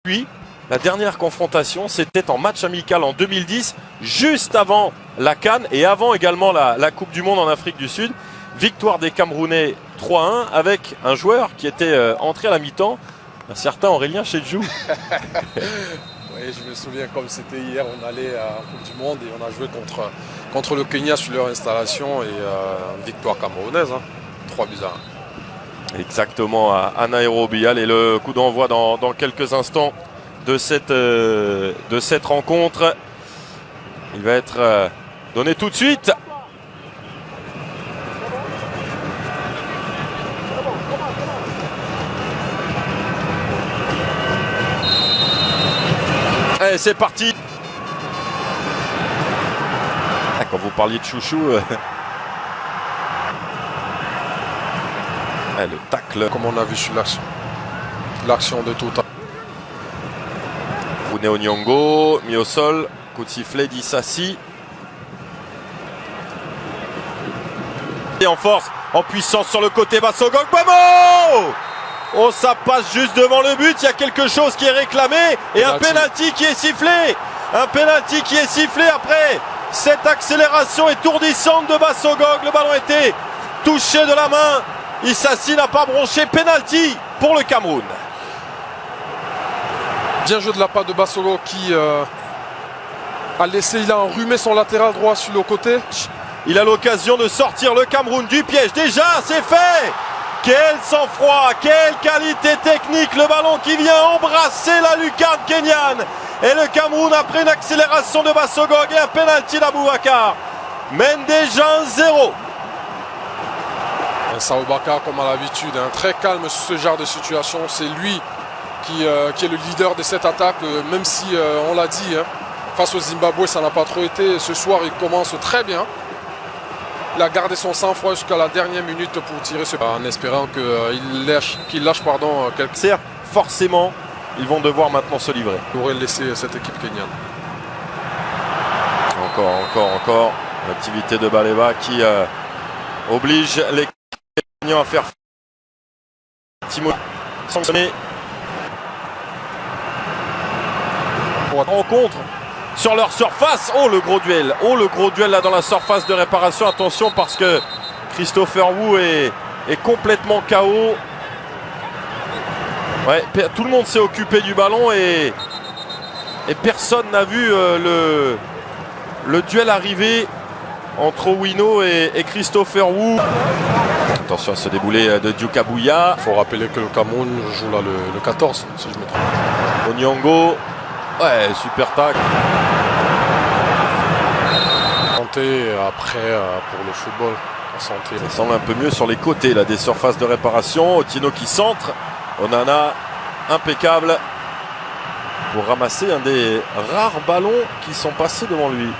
Puis, la dernière confrontation, c'était en match amical en 2010, juste avant la CAN et avant également la Coupe du Monde en Afrique du Sud. Victoire des Camerounais 3-1 avec un joueur qui était entré à la mi-temps, un certain Aurélien Chedjou. Oui, je me souviens comme c'était hier, on allait à la Coupe du Monde et on a joué contre le Kenya sur leur installation et victoire camerounaise, 3-1. Exactement, à Nairobi. Allez, le coup d'envoi dans quelques instants de cette rencontre. Il va être donné tout de suite. Allez, c'est parti. Ah, quand vous parliez de chouchou... le tacle. Comme on a vu sur l'action de tout temps. Rune Onyongo, mis au sol, coup de sifflet d'Issassi. Et en force, en puissance sur le côté, Bassogog, Bomo! Oh, ça passe juste devant le but, il y a quelque chose qui est réclamé et un penalty qui est sifflé. Un penalty qui est sifflé après cette accélération étourdissante de Bassogog. Le ballon était touché de la main. Issassi n'a pas bronché, penalty pour le Cameroun. Bien joué de la part de Bassogog qui il a enrhumé son latéral droit sur le côté. Il a l'occasion de sortir le Cameroun du piège. Déjà, c'est fait. Quel sang-froid, quelle qualité technique. Le ballon qui vient embrasser la lucarne kenyane. Et le Cameroun, après une accélération de Bassogog et un penalty d'Aboubacar, mène déjà 1-0. Saoubaka, comme à l'habitude, très calme sur ce genre de situation. C'est lui qui est le leader de cette attaque, même si, on l'a dit, face au Zimbabwe, ça n'a pas trop été. Ce soir, il commence très bien. Il a gardé son sang-froid jusqu'à la dernière minute pour tirer ce en espérant qu'il lâche quelques... Forcément, ils vont devoir maintenant se livrer. Il aurait laissé cette équipe kenyane. Encore. L'activité de Baleba qui oblige les Kenyans à faire Timo sanctionné. Rencontre sur leur surface. Oh, le gros duel. Oh, le gros duel là dans la surface de réparation. Attention parce que Christopher Wu est complètement KO. Ouais, tout le monde s'est occupé du ballon et personne n'a vu le duel arriver entre Owino et Christopher Wu. Attention à ce déboulé de Dioukabouya. Il faut rappeler que le Cameroun joue là le 14, si je me trompe. Onyongo. Ouais, super tac. Santé après pour le football. Santé. Ça semble un peu mieux sur les côtés là, des surfaces de réparation. Otino qui centre. Onana impeccable pour ramasser un des rares ballons qui sont passés devant lui.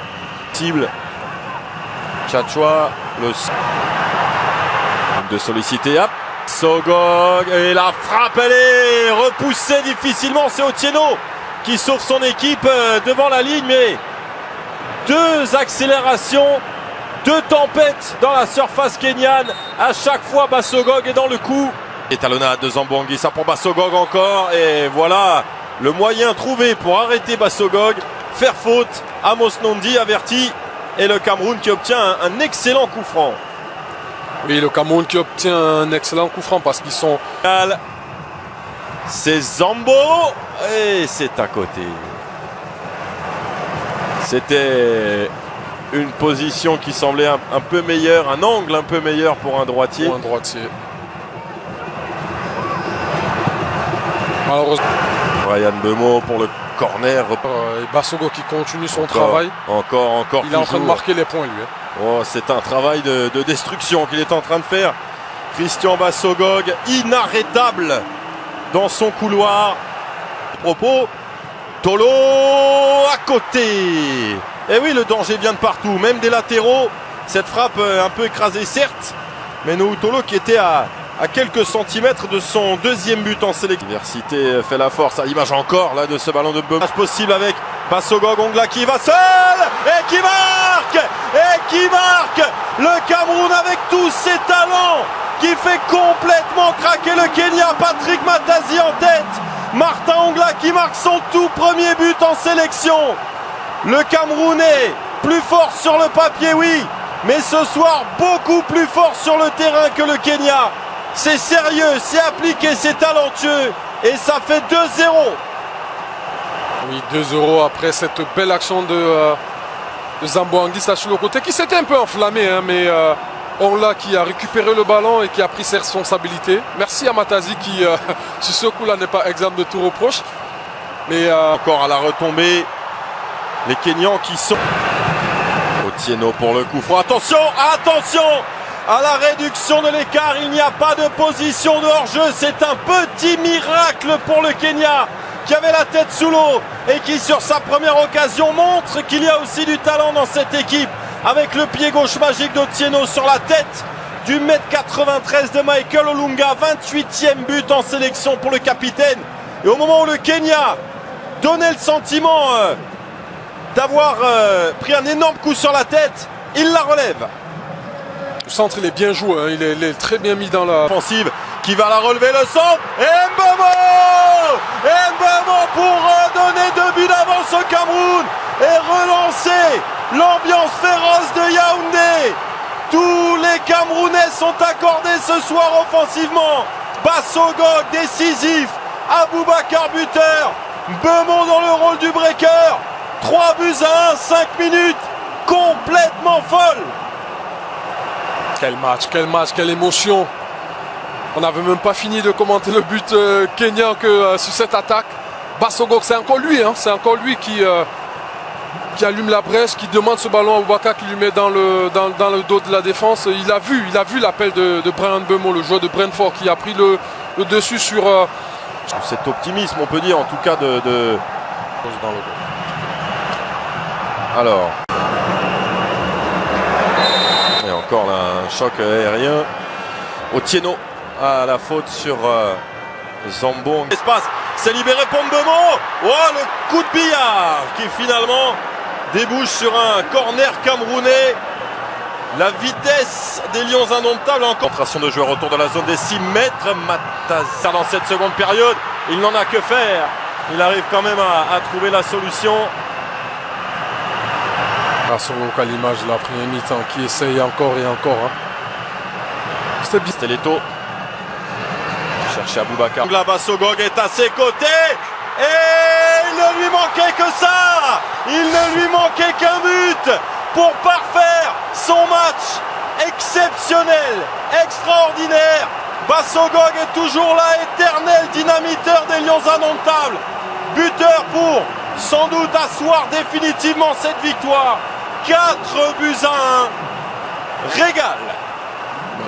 Cible. Tchatchoua, de solliciter. Hop. Sogog. Et la frappe, elle est repoussée difficilement. C'est Otieno qui sauve son équipe devant la ligne. Mais deux accélérations, deux tempêtes dans la surface kenyane. À chaque fois, Bassogog est dans le coup. Et talonnade de Zambouangui, ça pour Bassogog encore. Et voilà le moyen trouvé pour arrêter Bassogog. Faire faute. Amos Nondi averti. Et le Cameroun qui obtient un excellent coup franc. Oui, le Cameroun qui obtient un excellent coup franc parce qu'ils sont... C'est Zambo. Et c'est à côté. C'était une position qui semblait un peu meilleure. Un angle un peu meilleur pour un droitier. Pour un droitier. Malheureusement. Ryan Bemo pour le corner. Bassogog qui continue son travail. Encore. Il est en train de marquer les points, lui. Oh, c'est un travail de destruction qu'il est en train de faire. Christian Bassogog, inarrêtable dans son couloir. Propos, Tolo à côté. Et oui, le danger vient de partout, même des latéraux. Cette frappe un peu écrasée, certes, mais Nouhou Tolo qui était à quelques centimètres de son deuxième but en sélection. L'université fait la force, à l'image encore là de ce ballon de Beu. Possible avec Bassogog, Ongla qui va seul et qui marque. Le Cameroun avec tous ses talents qui fait complètement craquer le Kenya. Patrick Matazi en tête Martin Ongla qui marque son tout premier but en sélection. Le Camerounais, plus fort sur le papier, oui, mais ce soir beaucoup plus fort sur le terrain que le Kenya. C'est sérieux, c'est appliqué, c'est talentueux et ça fait 2-0. Oui, 2-0 après cette belle action de Zambo Anguissa sur le côté qui s'était un peu enflammé, hein, mais Ongla qui a récupéré le ballon et qui a pris ses responsabilités. Merci à Matazi qui, sur ce coup-là, n'est pas exempt de tout reproche. Mais encore à la retombée, les Kenyans qui sont... Otieno pour le coup franc. Attention, attention à la réduction de l'écart. Il n'y a pas de position de hors-jeu. C'est un petit miracle pour le Kenya qui avait la tête sous l'eau et qui, sur sa première occasion, montre qu'il y a aussi du talent dans cette équipe. Avec le pied gauche magique d'Otieno sur la tête du 1m93 de Michael Olunga. 28e but en sélection pour le capitaine. Et au moment où le Kenya donnait le sentiment d'avoir pris un énorme coup sur la tête, il la relève. Le centre, il est bien joué, hein. Il est très bien mis dans la... Offensive qui va la relever, le centre. Et Mbemo pour donner 2 buts d'avance au Cameroun et relancer l'ambiance féroce de Yaoundé. Tous les Camerounais sont accordés ce soir offensivement. Bassogog décisif, Aboubakar buteur, Mbemo dans le rôle du breaker. 3 buts à 1, 5 minutes complètement folle. Quel match, quelle émotion. On n'avait même pas fini de commenter le but kenyan que sur cette attaque. Bassogog, c'est encore lui, hein, c'est encore lui qui allume la brèche, qui demande ce ballon à Aboubakar, qui lui met dans le dos de la défense. Il a vu l'appel de Brian Mbemo, le joueur de Brentford, qui a pris le dessus sur... Cet optimisme, on peut dire, en tout cas, dans le dos. Alors, et encore là, un choc aérien. Otieno à la faute sur Zambo. Espace, c'est libéré pour Mbemo. Oh, le coup de billard qui finalement débouche sur un corner camerounais. La vitesse des Lions indomptables. En concentration de joueurs autour de la zone des 6 mètres. Matazi dans cette seconde période, il n'en a que faire. Il arrive quand même à trouver la solution. Bassogog à l'image de la première mi-temps qui essaye encore et encore. Hein. C'était Leto. Chercher Aboubakar. La Bassogog est à ses côtés. Et il ne lui manquait que ça. Il ne lui manquait qu'un but pour parfaire son match exceptionnel, extraordinaire. Bassogog est toujours là, éternel dynamiteur des Lions indomptables. Buteur pour sans doute asseoir définitivement cette victoire. 4 buts à 1.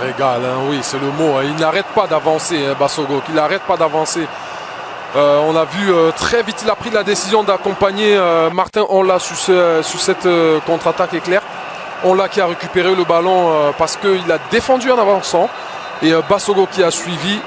Régal, hein, oui, c'est le mot. Hein. Il n'arrête pas d'avancer, hein, Bassogog. Il n'arrête pas d'avancer. On a vu très vite, il a pris la décision d'accompagner Martin Ongla sur cette contre-attaque éclair. Ongla qui a récupéré le ballon parce qu'il a défendu en avançant. Et Bassogog qui a suivi.